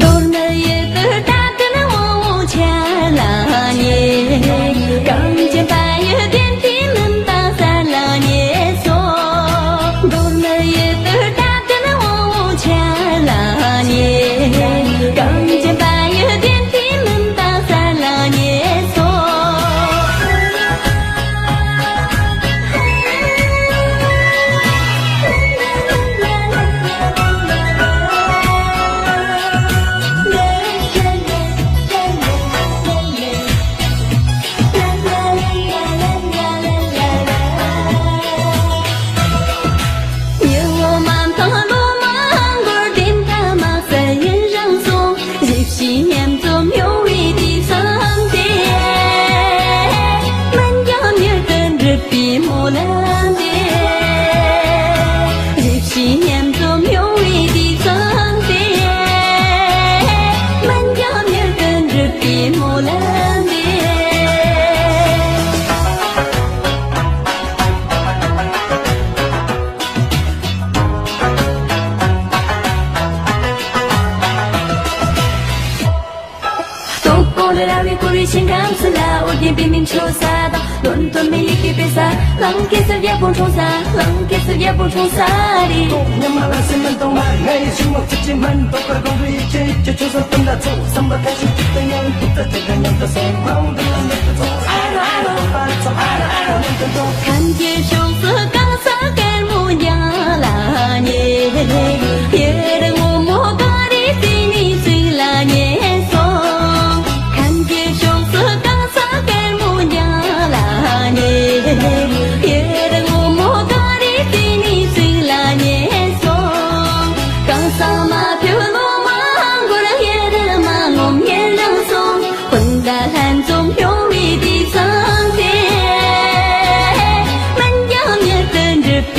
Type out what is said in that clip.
dormir大的我牵了你，刚见白月电梯能打散了你锁。dormir大的我牵了你，刚见白月电梯能打散了你锁。情感刺啦，我点冰冰球撒到伦敦美丽给比赛，冷给色也不冲散，冷给色也不冲散的。동남아 라스만 동안 나의 주먹 듣지만 똑바로 공부 있지 저조선 끝났죠 삼바 다시 듣던 양 듣다 대가 양 떠서 마음 들면 내가 더 I know 빨리 좀 I know 看见羞涩刚洒干木呀啦你，也让我摸个的心里最啦你。也让我摸个的心里最啦年松，刚上马票罗马，果然也得马我面让松，混大汉中有味的桑田，满江面等着比。